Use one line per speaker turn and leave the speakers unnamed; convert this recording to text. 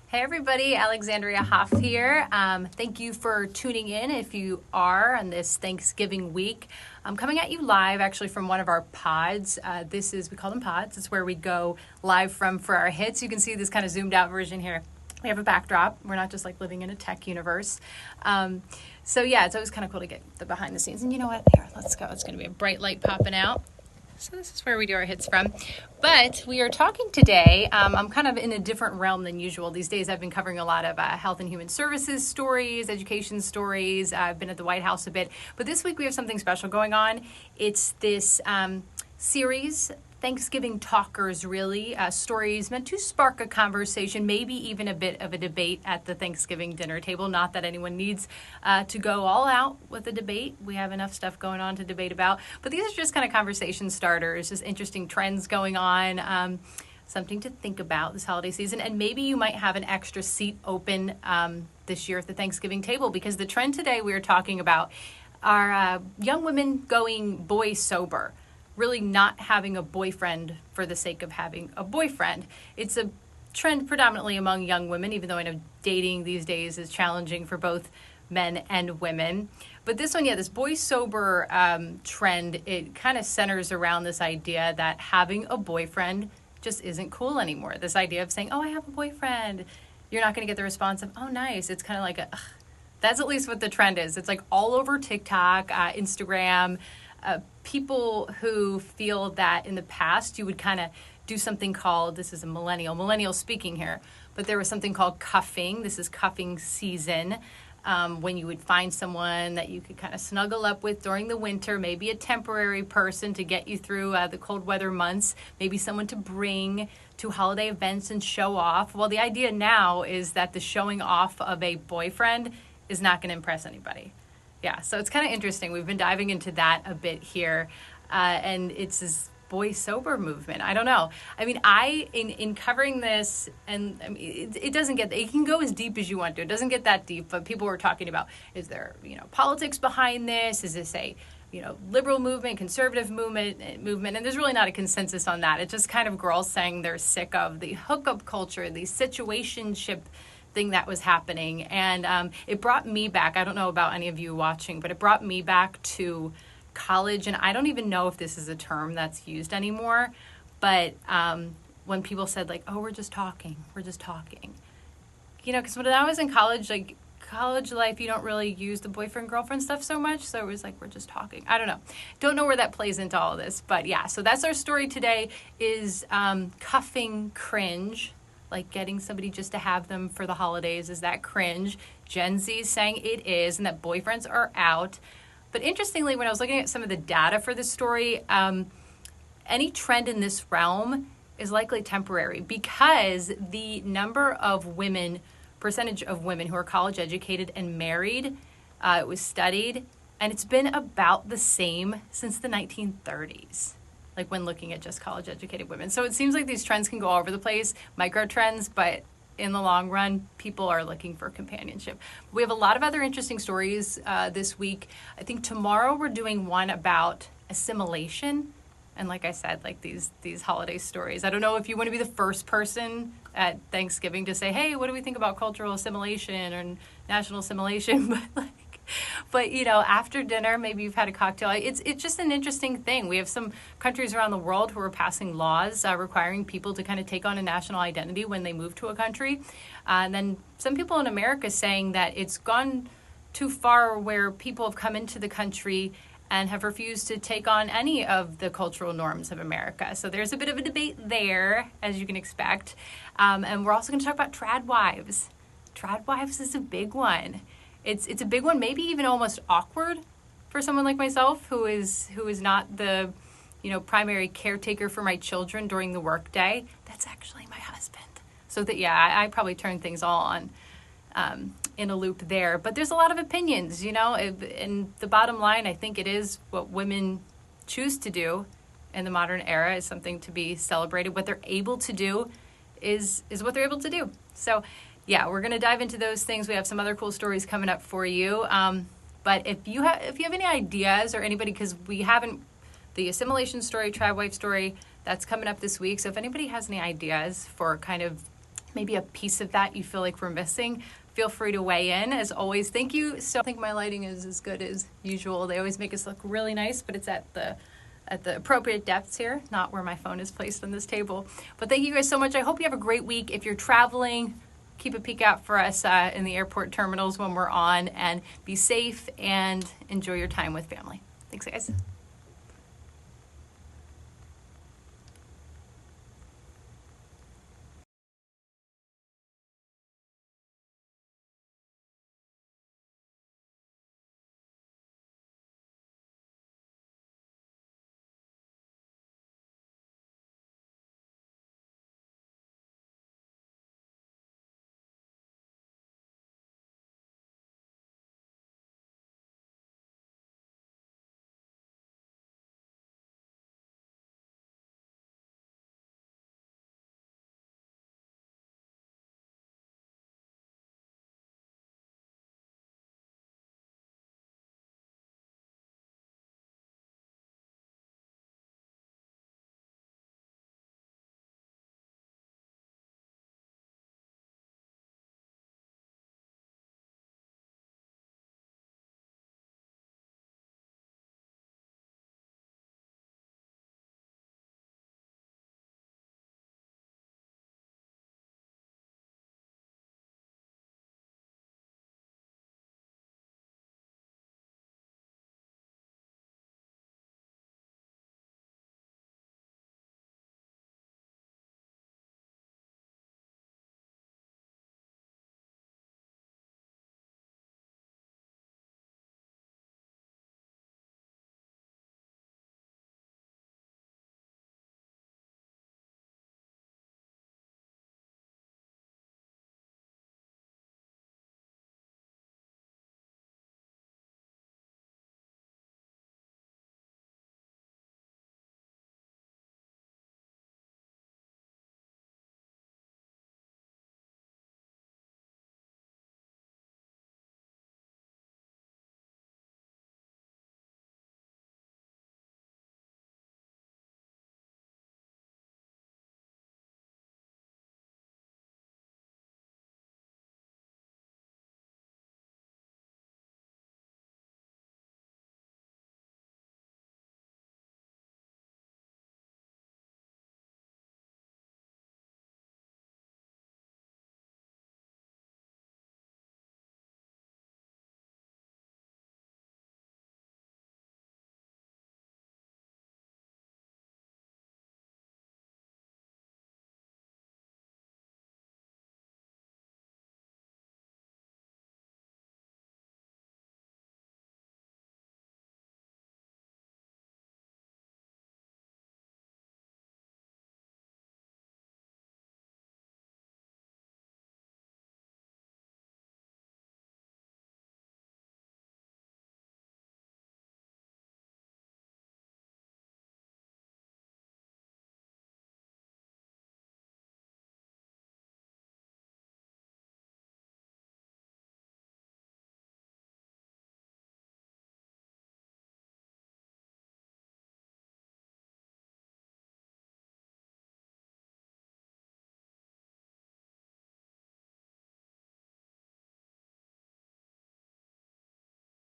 Hey everybody, Alexandria Hoff here. Thank you for tuning in if you are on this Thanksgiving week. I'm coming at you live actually from one of our pods. We call them pods. It's where we go live from for our hits. You can see this kind of zoomed out version here. We have a backdrop. We're not just like living in a tech universe. It's always kind of cool to get the behind the scenes. And you know what? Here, let's go. It's going to be a bright light popping out. So this is where we do our hits from. But we are talking today, I'm kind of in a different realm than usual. These days I've been covering a lot of health and human services stories, education stories. I've been at the White House a bit. But this week we have something special going on. It's this series, Thanksgiving Talkers, really, stories meant to spark a conversation, maybe even a bit of a debate at the Thanksgiving dinner table. Not that anyone needs to go all out with a debate. We have enough stuff going on to debate about. But these are just kind of conversation starters, just interesting trends going on, something to think about this holiday season. And maybe you might have an extra seat open this year at the Thanksgiving table, because the trend today we are talking about are young women going boy sober. Really not having a boyfriend for the sake of having a boyfriend. It's a trend predominantly among young women, even though I know dating these days is challenging for both men and women. But this one, this boy sober trend, it kind of centers around this idea that having a boyfriend just isn't cool anymore. This idea of saying, oh, I have a boyfriend. You're not going to get the response of, oh, nice. It's kind of like that's at least what the trend is. It's like all over TikTok, Instagram, people who feel that in the past you would kind of do something called, this is a millennial speaking here, but there was something called cuffing. This is cuffing season, when you would find someone that you could kind of snuggle up with during the winter, maybe a temporary person to get you through the cold weather months, maybe someone to bring to holiday events and show off. Well, the idea now is that the showing off of a boyfriend is not going to impress anybody. Yeah, so it's kind of interesting. We've been diving into that a bit here, and it's this boy sober movement. I don't know. I mean, in covering this, and I mean, it can go as deep as you want to. It doesn't get that deep, but people were talking about, is there, politics behind this? Is this a, liberal movement, conservative movement, and there's really not a consensus on that. It's just kind of girls saying they're sick of the hookup culture, the situationship thing that was happening, and it brought me back. I don't know about any of you watching, but it brought me back to college, and I don't even know if this is a term that's used anymore, but when people said like, oh, we're just talking, because when I was in college, like college life, you don't really use the boyfriend girlfriend stuff so much, so it was like, we're just talking. I don't know where that plays into all of this, but yeah, so that's our story today, is cuffing cringe. Like getting somebody just to have them for the holidays, is that cringe? Gen Z is saying it is, and that boyfriends are out. But interestingly, when I was looking at some of the data for this story, any trend in this realm is likely temporary, because the percentage of women who are college educated and married, it was studied, and it's been about the same since the 1930s. Like when looking at just college educated women. So it seems like these trends can go all over the place, micro trends, but in the long run, people are looking for companionship. We have a lot of other interesting stories this week. I think tomorrow we're doing one about assimilation. And like I said, like these holiday stories. I don't know if you want to be the first person at Thanksgiving to say, hey, what do we think about cultural assimilation or national assimilation? But after dinner, maybe you've had a cocktail. It's just an interesting thing. We have some countries around the world who are passing laws requiring people to kind of take on a national identity when they move to a country. And then some people in America saying that it's gone too far, where people have come into the country and have refused to take on any of the cultural norms of America. So there's a bit of a debate there, as you can expect. And we're also going to talk about trad wives. Trad wives is a big one. It's a big one, maybe even almost awkward for someone like myself who is not the primary caretaker for my children during the workday. That's actually my husband. So I probably turn things all on in a loop there. But there's a lot of opinions, and the bottom line, I think it is what women choose to do in the modern era is something to be celebrated. What they're able to do is what they're able to do. So we're going to dive into those things. We have some other cool stories coming up for you. But if you have any ideas, or anybody, because we haven't, the assimilation story, trad wife story, that's coming up this week. So if anybody has any ideas for kind of maybe a piece of that you feel like we're missing, feel free to weigh in. As always, thank you. So I think my lighting is as good as usual. They always make us look really nice, but it's at the appropriate depths here, not where my phone is placed on this table. But thank you guys so much. I hope you have a great week. If you're traveling, keep a peek out for us in the airport terminals when we're on, and be safe and enjoy your time with family. Thanks, guys.